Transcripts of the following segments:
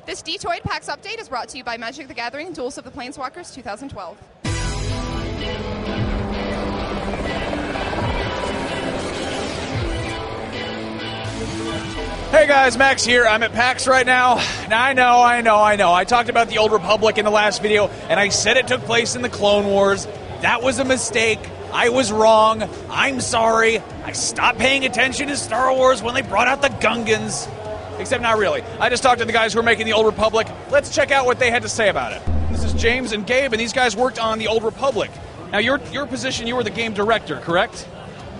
This Detoid PAX update is brought to you by Magic the Gathering Duels of the Planeswalkers 2012. Hey guys, Max here. I'm at PAX right now. Now I know. I talked about the Old Republic in the last video, and I said it took place in the Clone Wars. That was a mistake. I was wrong. I'm sorry. I stopped paying attention to Star Wars when they brought out the Gungans. Except not really. I just talked to the guys who were making the Old Republic. Let's check out what they had to say about it. This is James and Gabe, and these guys worked on the Old Republic. Now, your position, you were the game director, correct?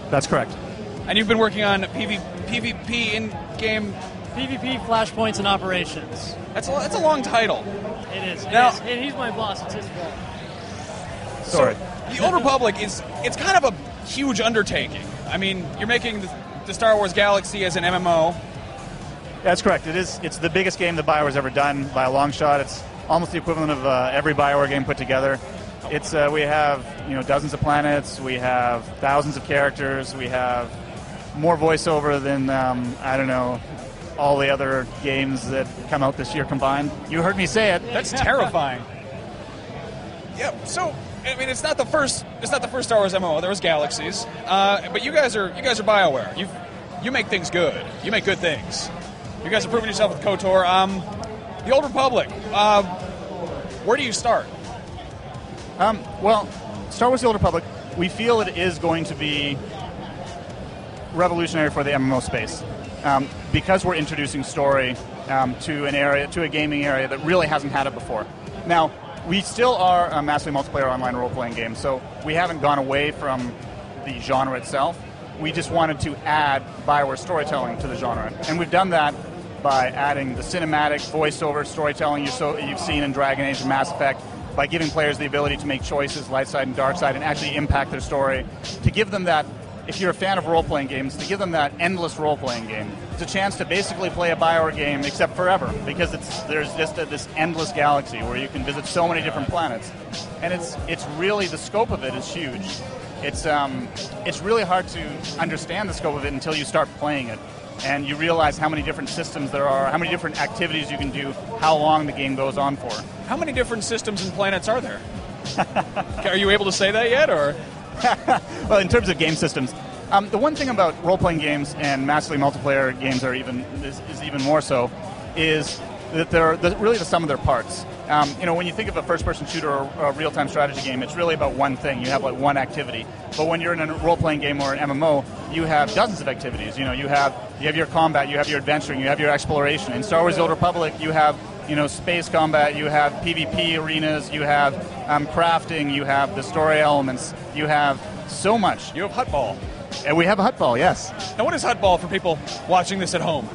That's correct. And you've been working on PvP in-game... PvP, flashpoints, and operations. That's a long title. It is. Now, And he's my boss. It's his fault. Sorry. So, the Old Republic it's kind of a huge undertaking. I mean, you're making the Star Wars Galaxy as an MMO. That's correct. It's the biggest game that BioWare's ever done by a long shot. It's almost the equivalent of every BioWare game put together. It's we have dozens of planets. We have thousands of characters. We have more voiceover than all the other games that come out this year combined. You heard me say it. That's terrifying. Yeah. So I mean, it's not the first Star Wars MMO. There was Galaxies, but you guys are BioWare. You make things good. You make good things. You guys have proven yourself with KOTOR. The Old Republic. Where do you start? Well, Star Wars: The Old Republic. We feel it is going to be revolutionary for the MMO space because we're introducing story to a gaming area that really hasn't had it before. Now, we still are a massively multiplayer online role-playing game, so we haven't gone away from the genre itself. We just wanted to add BioWare storytelling to the genre, and we've done that by adding the cinematic voiceover storytelling you've seen in Dragon Age and Mass Effect, by giving players the ability to make choices, light side and dark side, and actually impact their story, to give them that, if you're a fan of role-playing games, to give them that endless role-playing game. It's a chance to basically play a BioWare game, except forever, because there's just this endless galaxy where you can visit so many different planets. And it's really, the scope of it is huge. It's really hard to understand the scope of it until you start playing it. And you realize how many different systems there are, how many different activities you can do, how long the game goes on for. How many different systems and planets are there? Are you able to say that yet, or? Well, in terms of game systems, the one thing about role-playing games and massively multiplayer games is even more so, is that they're really the sum of their parts. When you think of a first-person shooter or a real-time strategy game, it's really about one thing. You have like one activity. But when you're in a role-playing game or an MMO, you have dozens of activities. You have your combat, you have your adventuring, you have your exploration. In Star Wars: The Old Republic, you have space combat, you have PvP arenas, you have crafting, you have the story elements, you have so much. You have Huttball. And we have a Huttball, yes. Now, what is Huttball for people watching this at home?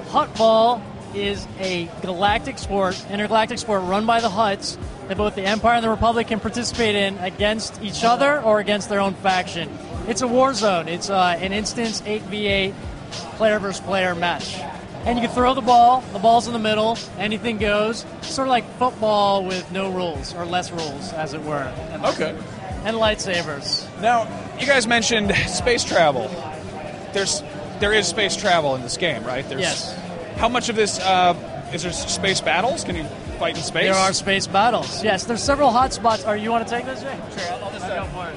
Huttball is a galactic sport, intergalactic sport run by the Hutts that both the Empire and the Republic can participate in against each other or against their own faction. It's a war zone. It's an instance 8v8 player versus player match. And you can throw the ball's in the middle, anything goes. Sort of like football with no rules, or less rules, as it were. Okay. And lightsabers. Now, you guys mentioned space travel. There is space travel in this game, right? Yes. How much of this, is there space battles? Can you fight in space? There are space battles, yes. There's several hotspots. You want to take this, Jay? Sure, I'll just go for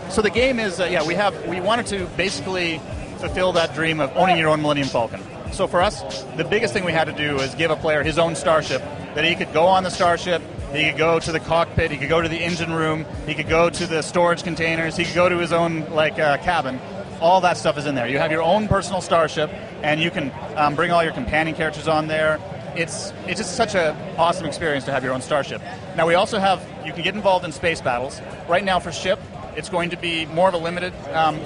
it. So the game is, we wanted to basically fulfill that dream of owning your own Millennium Falcon. So for us, the biggest thing we had to do is give a player his own starship, that he could go on the starship, he could go to the cockpit, he could go to the engine room, he could go to the storage containers, he could go to his own cabin. All that stuff is in there. You have your own personal starship, and you can bring all your companion characters on there. It's just such an awesome experience to have your own starship. Now we also have, you can get involved in space battles. Right now for ship, it's going to be more of a limited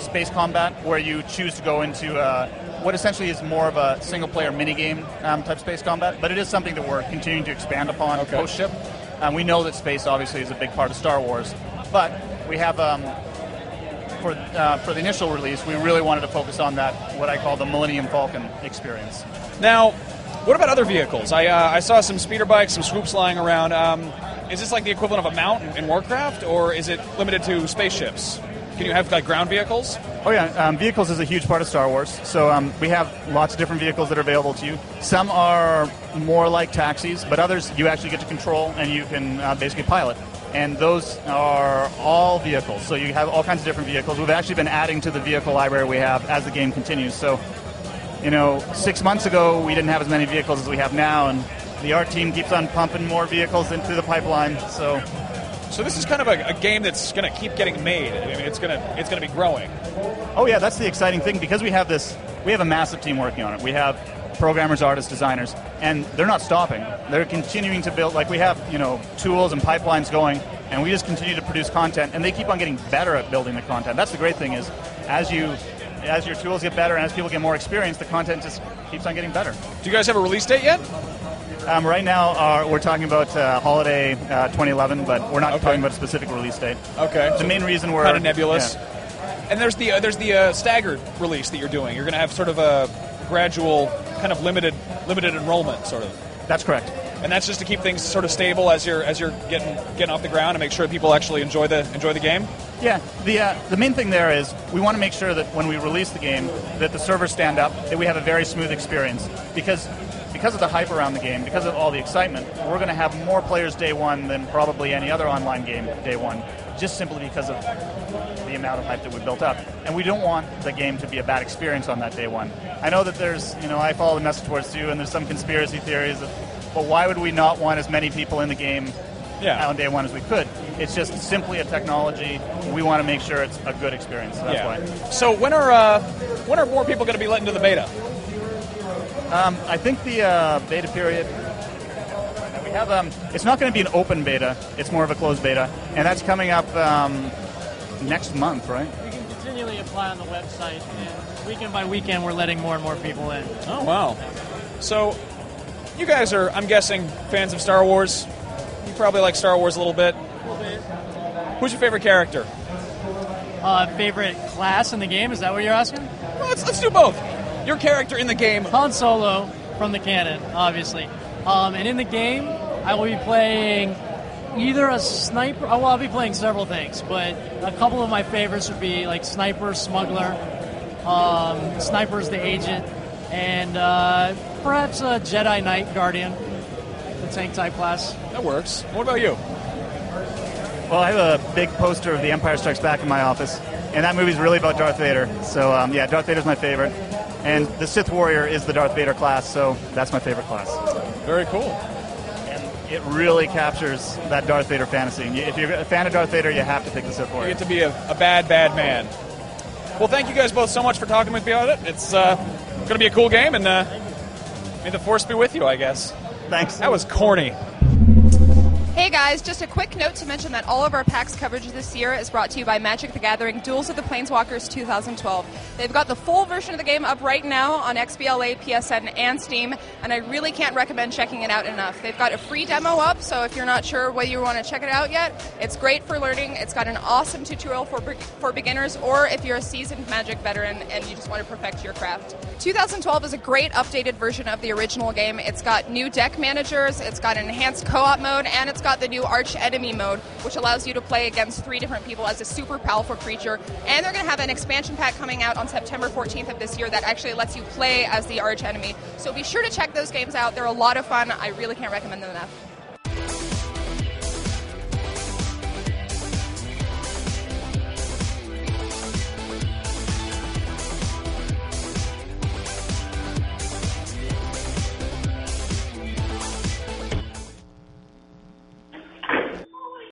space combat where you choose to go into what essentially is more of a single-player minigame type space combat, but it is something that we're continuing to expand upon post-ship. We know that space obviously is a big part of Star Wars, but we have, for the initial release, we really wanted to focus on that, what I call the Millennium Falcon experience. Now, what about other vehicles? I saw some speeder bikes, some swoops lying around. Is this like the equivalent of a mount in Warcraft, or is it limited to spaceships? Can you have like ground vehicles? Oh yeah, vehicles is a huge part of Star Wars. So we have lots of different vehicles that are available to you. Some are more like taxis, but others you actually get to control and you can basically pilot. And those are all vehicles. So you have all kinds of different vehicles. We've actually been adding to the vehicle library we have as the game continues. So, 6 months ago we didn't have as many vehicles as we have now, and the art team keeps on pumping more vehicles into the pipeline. So this is kind of a game that's going to keep getting made. I mean, it's going to be growing. Oh yeah, that's the exciting thing, because we have a massive team working on it. We have programmers, artists, designers, and they're not stopping. They're continuing to build. Like, we have tools and pipelines going, and we just continue to produce content, and they keep on getting better at building the content. That's the great thing, is as your tools get better and as people get more experience, the content just keeps on getting better. Do you guys have a release date yet? Right now, we're talking about holiday 2011, but we're not talking about a specific release date. Okay. The main reason we're kind of nebulous. Yeah. And there's the staggered release that you're doing. You're going to have sort of a gradual, kind of limited enrollment, sort of. That's correct. And that's just to keep things sort of stable as you're getting off the ground and make sure people actually enjoy the game. Yeah, the main thing there is we want to make sure that when we release the game, that the servers stand up, that we have a very smooth experience, because of the hype around the game, because of all the excitement, we're going to have more players day one than probably any other online game day one, just simply because of the amount of hype that we built up. And we don't want the game to be a bad experience on that day one. I know that there's, I follow the message towards you, and there's some conspiracy theories of, well, why would we not want as many people in the game on day one as we could? It's just simply a technology. We want to make sure it's a good experience. So that's why. So when are more people going to be let into the beta? I think the beta period, we have, it's not going to be an open beta, it's more of a closed beta, and that's coming up next month, right? You can continually apply on the website, and weekend by weekend we're letting more and more people in. Oh, wow. So you guys are, I'm guessing, fans of Star Wars. You probably like Star Wars a little bit. A little bit. Who's your favorite character? Favorite class in the game, is that what you're asking? Well, let's do both. Your character in the game. Han Solo from the canon, obviously. And in the game, I will be playing either a sniper. Oh, well, I'll be playing several things, but a couple of my favorites would be like sniper, smuggler, sniper's the agent, and perhaps a Jedi Knight Guardian, the tank type class. That works. What about you? Well, I have a big poster of The Empire Strikes Back in my office, and that movie's really about Darth Vader. So, Darth Vader's my favorite. And the Sith Warrior is the Darth Vader class, so that's my favorite class. Very cool. And it really captures that Darth Vader fantasy. If you're a fan of Darth Vader, you have to pick the Sith Warrior. You get to be a bad, bad man. Well, thank you guys both so much for talking with me about it. It's going to be a cool game, and may the Force be with you, I guess. Thanks. That was corny. Hey guys, just a quick note to mention that all of our PAX coverage this year is brought to you by Magic the Gathering Duels of the Planeswalkers 2012. They've got the full version of the game up right now on XBLA, PSN, and Steam, and I really can't recommend checking it out enough. They've got a free demo up, so if you're not sure whether you want to check it out yet, it's great for learning. It's got an awesome tutorial for beginners, or if you're a seasoned Magic veteran and you just want to perfect your craft. 2012 is a great updated version of the original game. It's got new deck managers, it's got an enhanced co-op mode, and it's got the new Arch Enemy mode, which allows you to play against 3 different people as a super powerful creature. And they're going to have an expansion pack coming out on September 14th of this year that actually lets you play as the Arch Enemy. So be sure to check those games out. They're a lot of fun. I really can't recommend them enough.